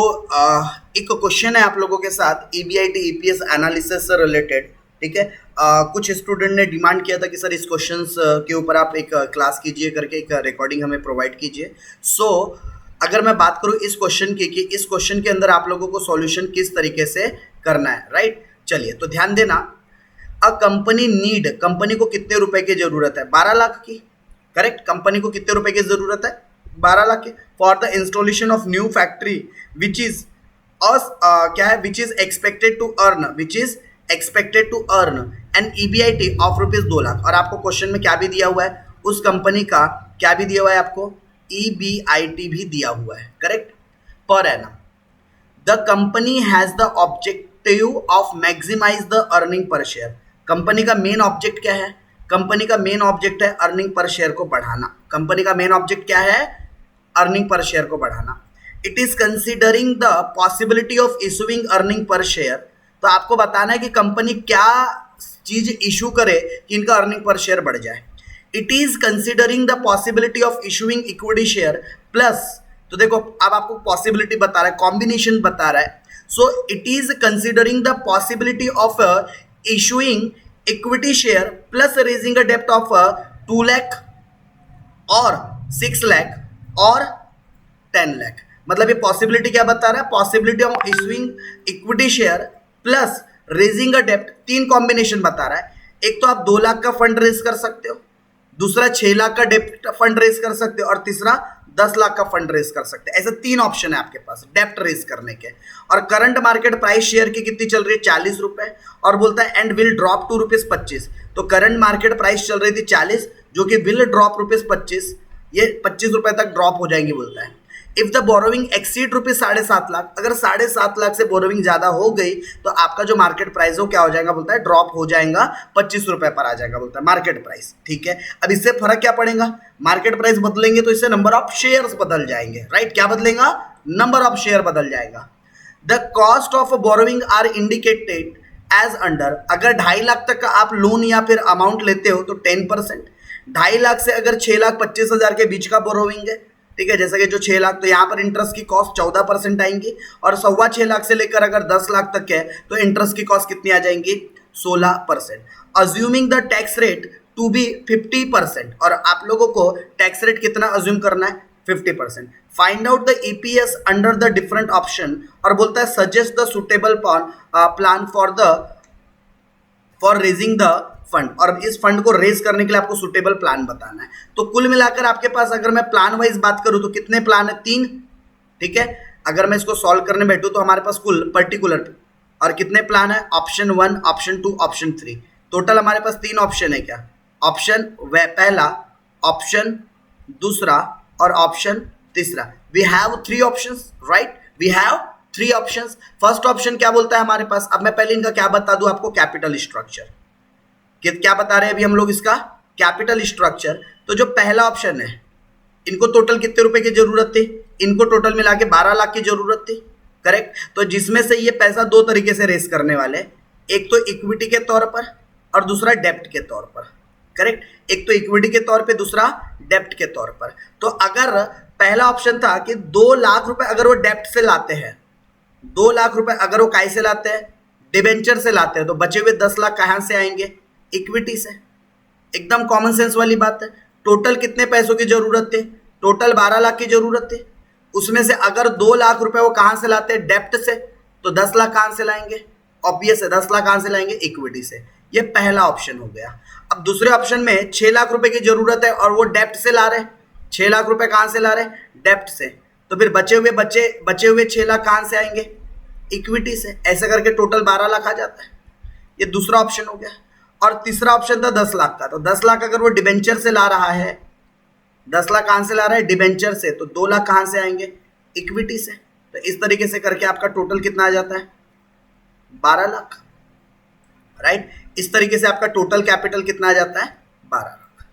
एक क्वेश्चन है आप लोगों के साथ ईबीआईटी ईपीएस एनालिसिस से रिलेटेड। ठीक है। कुछ स्टूडेंट ने डिमांड किया था कि सर इस क्वेश्चन के ऊपर आप एक क्लास कीजिए करके एक रिकॉर्डिंग हमें प्रोवाइड कीजिए। अगर मैं बात करूं इस क्वेश्चन की कि इस क्वेश्चन के अंदर आप लोगों को सॉल्यूशन किस तरीके से करना है, राइट। चलिए तो ध्यान देना। कंपनी को कितने रुपए की जरूरत है? 12 लाख की। करेक्ट। कंपनी को कितने रुपए की जरूरत है? 12 लाख की for the installation of new factory which is क्या है, which is expected to earn an EBIT of rupees 2 lakh. और आपको क्वेश्चन में क्या भी दिया हुआ है, उस कंपनी का क्या भी दिया हुआ है, आपको ईबीआईटी भी दिया हुआ है। करेक्ट। पर एनम the company has the objective of maximize the earning per share. Company का मेन ऑब्जेक्ट क्या है? कंपनी का मेन ऑब्जेक्ट है अर्निंग पर शेयर को बढ़ाना। कंपनी का मेन ऑब्जेक्ट क्या है? अर्निंग पर शेयर को बढ़ाना। It is considering the possibility of issuing earning per share. तो आपको बताना है कि कंपनी क्या चीज इशू करे कि इनका अर्निंग पर शेयर बढ़ जाए। It is considering the possibility of issuing equity share plus, तो देखो अब आपको पॉसिबिलिटी बता रहा है, कॉम्बिनेशन बता रहा है। So it is considering the possibility of issuing equity share plus raising a डेप्ट ऑफ 2 लाख और 6 लाख और 10 लाख। मतलब ये पॉसिबिलिटी क्या बता रहा है? Possibility of issuing equity share plus raising a डेप्ट, 3 कॉम्बिनेशन बता रहा है। एक तो आप 2 लाख का फंड रेज कर सकते हो, दूसरा 6 लाख का डेप्ट फंड रेज कर सकते हो और तीसरा 10 लाख का फंड रेज कर सकते हैं। ऐसे 3 ऑप्शन है आपके पास डेप्ट रेज करने के। और करंट मार्केट प्राइस शेयर की कितनी चल रही है? 40 रुपए। और बोलता है एंड विल ड्रॉप टू ₹25। तो करंट मार्केट प्राइस चल रही थी 40, जो कि विल ड्रॉप ₹25, ये 25 रुपए तक ड्रॉप हो जाएंगी बोलता है। If the borrowing exceed ₹7.5 lakh, अगर 7.5 लाख से बोरोविंग ज्यादा हो गई तो आपका जो मार्केट प्राइस हो क्या हो जाएगा बोलता है? ड्रॉप हो जाएगा, 25 रुपए पर आ जाएगा बोलता है मार्केट प्राइस। ठीक है। अब इससे फर्क क्या पड़ेगा? मार्केट प्राइस बदलेंगे तो इससे नंबर ऑफ शेयर्स बदल जाएंगे, राइट। क्या बदलेगा? नंबर ऑफ शेयर बदल जाएगा। The cost of borrowing are indicated as under. अगर 2.5 लाख तक का आप लोन या फिर अमाउंट लेते हो तो 10%। 2.5 लाख से अगर 6,25,000 के बीच का बोरोविंग है, ठीक है, जैसे कि जो 6 लाख, तो यहाँ पर इंटरेस्ट की कॉस्ट 14% आएंगी। और 6.25 लाख से लेकर अगर 10 लाख तक है तो इंटरेस्ट की कॉस्ट कितनी आ जाएंगी? 16%। Assuming the tax rate to be 50%। और आप लोगों को टैक्स रेट कितना अज्यूम करना है? 50%। Find out the EPS under the different option. और बोलता है suggest the suitable plan for raising the fund. और इस फंड को रेज करने के लिए आपको सुटेबल प्लान बताना है। तो कुल मिलाकर आपके पास अगर मैं प्लान वाइज बात करूं तो कितने प्लान है? 3। ठीक है। अगर मैं इसको सॉल्व करने बैठू तो हमारे पास कुल पर्टिकुलर और कितने प्लान है? Option 1, option 2, option 3। टोटल हमारे पास 3 ऑप्शन है। क्या ऑप्शन? पहला, ऑप्शन दूसरा और ऑप्शन तीसरा। We have 3 options, right. We have 3 options. First option क्या बोलता है हमारे पास? अब मैं पहले इनका क्या बता दूं आपको, कैपिटल स्ट्रक्चर। क्या बता रहे हैं अभी हम लोग इसका? Capital structure. तो जो पहला ऑप्शन है, इनको टोटल कितने रुपए की जरूरत थी? इनको टोटल मिला के 12 लाख की जरूरत थी। करेक्ट। तो जिसमें से ये पैसा 2 तरीके से रेस करने वाले, एक तो इक्विटी के तौर पर और दूसरा डेप्ट के तौर पर। करेक्ट। एक तो इक्विटी के तौर पे, दूसरा डेप्ट के तौर पर। तो अगर पहला ऑप्शन था कि 2 लाख रुपए अगर वो डेप्ट से लाते हैं, 2 लाख रुपए अगर वो काय से लाते हैं? डिबेंचर से लाते हैं, तो बचे हुए 10 लाख कहां से आएंगे? इक्विटी से। एकदम कॉमन सेंस वाली बात है। टोटल कितने पैसों की जरूरत थी? टोटल 12 लाख की जरूरत थी। उसमें से अगर 2 लाख रुपए वो कहां से लाते हैं? डेप्ट से। तो 10 लाख कहां से लाएंगे? ऑब्वियस है, 10 लाख कहां से लाएंगे? इक्विटी से। ये पहला ऑप्शन हो गया। अब दूसरे ऑप्शन में 6 लाख रुपए की जरूरत है और वो डेप्ट से ला रहे। 6 लाख रुपए कहां से ला रहे? डेप्ट से। तो फिर बचे हुए 6 लाख कहां से आएंगे? इक्विटी से। ऐसे करके टोटल 12 लाख आ जाता है। ये दूसरा ऑप्शन हो गया। और तीसरा ऑप्शन था 10 लाख का। तो 10 लाख अगर वो डिबेंचर से ला रहा है, 10 लाख कहां से ला रहा है? डिबेंचर से। तो 2 लाख कहां से आएंगे? इक्विटी से। तो इस तरीके से करके आपका टोटल कितना आ जाता है? 12 लाख, राइट। इस तरीके से आपका टोटल कैपिटल कितना आ जाता है? 12 लाख।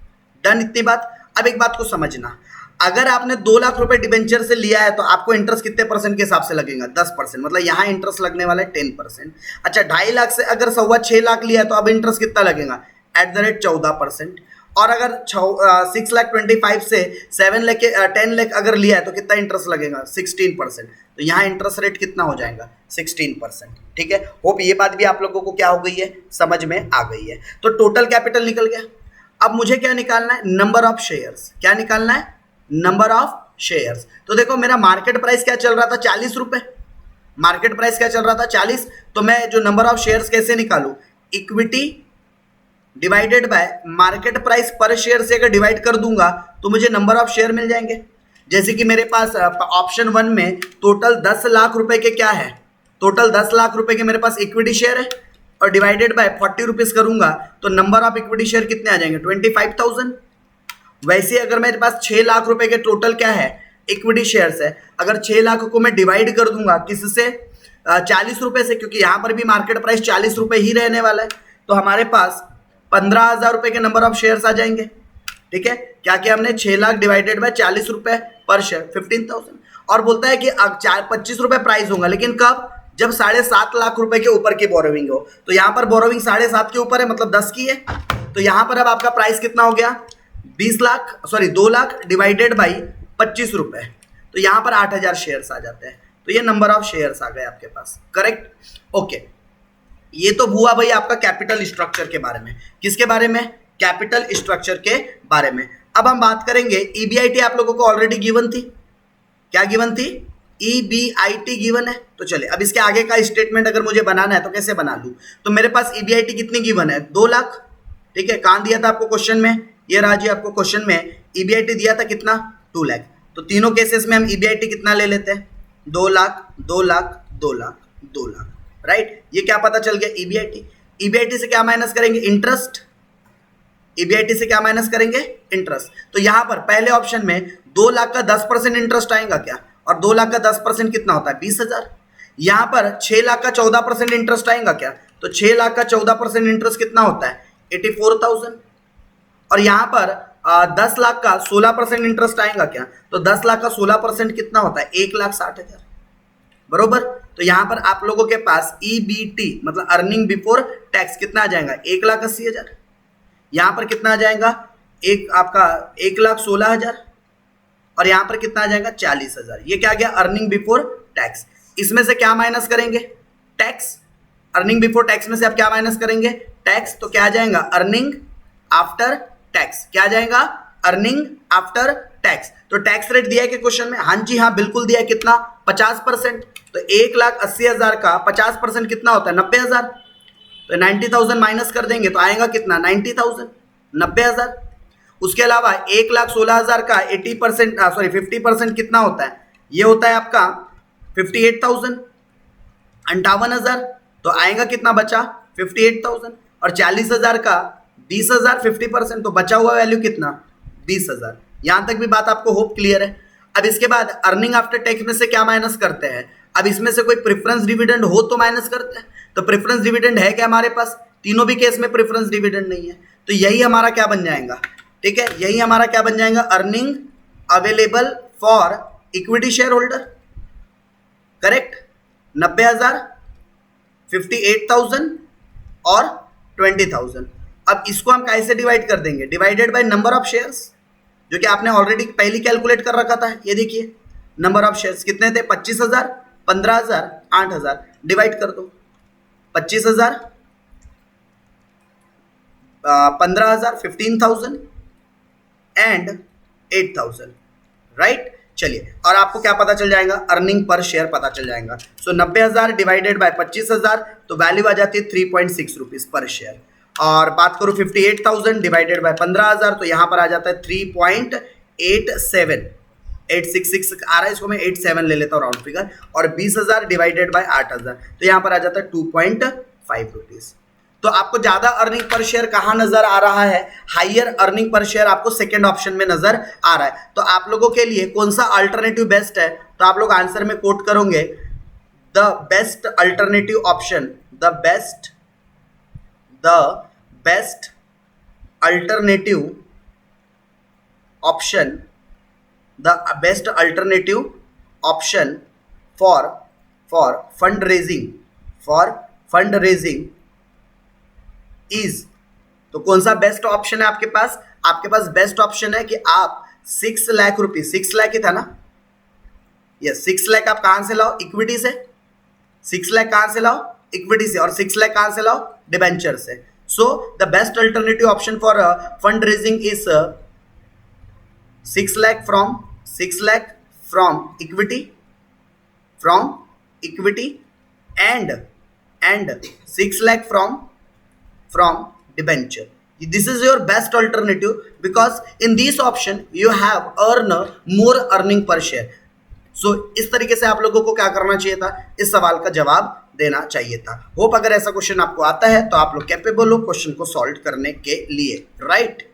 डन इतनी बात। अब एक बात को समझना, अगर आपने 2 लाख रुपए डिबेंचर से लिया है तो आपको इंटरेस्ट कितने परसेंट के हिसाब से लगेगा? 10%। मतलब यहाँ इंटरेस्ट लगने वाला है 10%। अच्छा, 2.5 लाख से अगर 6.25 लाख लिया है तो अब इंटरेस्ट कितना लगेगा? @ 14%। और अगर 6,25,000 से 7 लाख 10 लाख अगर लिया है तो कितना इंटरेस्ट लगेगा 16%। तो यहाँ इंटरेस्ट रेट कितना हो जाएगा 16%। ठीक है, होप ये बात भी आप लोगों को क्या हो गई है, समझ में आ गई है। तो टोटल कैपिटल निकल गया। अब मुझे क्या निकालना है, नंबर ऑफ शेयर्स। क्या निकालना है, नंबर ऑफ शेयर्स। तो देखो मेरा मार्केट प्राइस क्या चल रहा था 40 रुपए, मार्केट प्राइस क्या चल रहा था 40। तो मैं जो नंबर ऑफ शेयर्स कैसे निकालूं, equity divided by market price पर शेयर से अगर डिवाइड कर दूंगा तो मुझे नंबर ऑफ शेयर मिल जाएंगे। जैसे कि मेरे पास ऑप्शन 1 में टोटल 10 लाख रुपए के क्या है, टोटल 10 लाख रुपए के मेरे पास इक्विटी शेयर है और डिवाइडेड बाय 40 रुपीज करूंगा तो नंबर ऑफ इक्विटी शेयर कितने आ जाएंगे 25,000। वैसे अगर मेरे पास 6 लाख रुपए के टोटल क्या है इक्विटी शेयर्स है, अगर 6 लाख को मैं डिवाइड कर दूंगा किससे 40 रुपए से, क्योंकि यहां पर भी मार्केट प्राइस 40 रुपए ही रहने वाला है, तो हमारे पास 15,000 रुपए के नंबर ऑफ शेयर्स आ जाएंगे। ठीक है, क्या क्या हमने 6 लाख डिवाइडेड बाय 40 रुपए पर शेयर 15,000। और बोलता है कि 25 रुपए प्राइस होगा, लेकिन कब, जब 7.5 लाख रुपए के ऊपर की बोरोविंग हो। तो यहां पर बोरोविंग 7.5 के ऊपर है, मतलब 10 की है। तो यहां पर अब आपका प्राइस कितना हो गया 2 लाख डिवाइडेड बाई 25 रुपए, तो यहां पर 8,000 शेयर्स आ जाते हैं। तो ये नंबर ऑफ शेयर्स आ गए आपके पास, करेक्ट। ओके, ये तो हुआ भाई आपका कैपिटल स्ट्रक्चर के बारे में। किसके बारे में, कैपिटल स्ट्रक्चर के बारे में। अब हम बात करेंगे ईबीआईटी, आप लोगों को ऑलरेडी गिवन थी। क्या गिवन थी, ईबीआईटी गिवन है। तो चलिए अब इसके आगे का स्टेटमेंट अगर मुझे बनाना है तो कैसे बना लूं। तो मेरे पास ईबीआईटी कितनी गिवन है 2 लाख। ठीक है, कहां दिया था आपको क्वेश्चन में, ये रहा जी आपको क्वेश्चन में ईबीआईटी दिया था कितना 2 लाख। तो तीनों केसेस में हम ईबीआईटी कितना ले लेते हैं 2 लाख 2 लाख 2 लाख 2 लाख, राइट। ये क्या पता चल गया ईबीआईटी। ईबीआईटी से क्या माइनस करेंगे, इंटरेस्ट। ईबीआईटी से क्या माइनस करेंगे, इंटरेस्ट। तो यहां पर पहले ऑप्शन में 2 लाख का 10% इंटरेस्ट आएगा क्या, और 2 लाख का 10% कितना होता है 20,000। यहां पर 6 लाख का 14% इंटरेस्ट आएगा क्या, तो 6 लाख का 14% इंटरेस्ट कितना होता है 84,000। और यहां पर 10 लाख का 16% इंटरेस्ट आएगा क्या, तो 10 लाख का 16% कितना होता है 1,60,000, बरोबर। तो यहां पर आप लोगों के पास ईबीटी मतलब अर्निंग बिफोर टैक्स कितना आ जाएगा 1,80,000। यहां पर कितना आ जाएगा आपका 1,16,000, और यहां पर कितना आ जाएगा 40,000। ये क्या गया अर्निंग बिफोर टैक्स। इसमें से क्या माइनस करेंगे, टैक्स। अर्निंग बिफोर टैक्स में से आप क्या माइनस करेंगे, टैक्स। तो क्या आ जाएगा अर्निंग आफ्टर टैक्स। क्या आ जाएगा अर्निंग आफ्टर टैक्स। तो टैक्स रेट दिया है कि क्वेश्चन में, हाँ जी हाँ बिल्कुल दिया है, कितना 50%। तो 1,80,000 का 50% कितना होता है 90,000। तो 90,000 माइनस कर देंगे तो आएगा कितना 90,000, 90,000। उसके अलावा 1,16,000 का 50% कितना होता है, ये होता है आपका 58,000, 58,000। तो आएगा कितना बचा 58,000, और 40,000 का 20,000 50%, तो बचा हुआ वैल्यू कितना 20,000। यहां तक भी बात आपको होप क्लियर है। अब इसके बाद अर्निंग आफ्टर टैक्स में से क्या माइनस करते हैं, अब इसमें से कोई प्रेफरेंस डिविडेंड हो तो माइनस करते हैं। तो प्रेफरेंस डिविडेंड है क्या हमारे पास, तीनों भी केस में प्रेफरेंस डिविडेंड नहीं है। तो यही हमारा क्या बन जाएगा, ठीक है, यही हमारा क्या बन जाएगा earning available for equity share holder, correct. 90,000, 58,000 और 20,000। अब इसको हम कैसे डिवाइड कर देंगे, divided by number of shares, जो कि आपने ऑलरेडी पहले कैलकुलेट कर रखा था। ये देखिए नंबर ऑफ शेयर्स कितने थे 25,000, 15,000, 8,000, डिवाइड कर दो 25,000, 15,000, 15,000 एंड 8,000, राइट। चलिए, और आपको क्या पता चल जाएगा अर्निंग पर शेयर पता चल जाएगा। सो 90,000 डिवाइडेड बाय 25,000, तो वैल्यू आ जाती है 3.6 रुपीज पर शेयर। और बात करूं 58,000 डिवाइडेड बाय 15,000, तो यहां पर आ जाता है 3.87, 866 आ रहा है, इसको मैं 87 ले लेता हूँ राउंड फिगर। और 20,000 डिवाइडेड बाय 8,000, तो यहां पर आ जाता है 2.5 रुपीज। तो आपको ज्यादा अर्निंग पर शेयर कहां नजर आ रहा है, हाइयर अर्निंग पर शेयर आपको सेकंड ऑप्शन में नजर आ रहा है। तो आप लोगों के लिए कौन सा अल्टरनेटिव बेस्ट है, तो आप लोग आंसर में कोट करोगे the best alternative option, the best alternative option, the best alternative option for fund raising is. तो कौन सा बेस्ट ऑप्शन है आपके पास, आपके पास बेस्ट ऑप्शन है कि आप 6 लाख रुपीज, 6 लाख ही था ना, यस 6 लाख आप कहां से लाओ, इक्विटी से। 6 लाख कहां से लाओ, इक्विटी से, और 6 लाख कहां से लाओ, डिबेंचर से। So the best alternative option for fund raising is 6 lakh from equity, and 6 lakh from debenture. This is your best alternative because in this option you have earn more earning per share. So इस तरीके से आप लोगों को क्या करना चाहिए था, इस सवाल का जवाब देना चाहिए था। होप अगर ऐसा क्वेश्चन आपको आता है तो आप लोग कैपेबल हो क्वेश्चन को सॉल्व करने के लिए, राइट।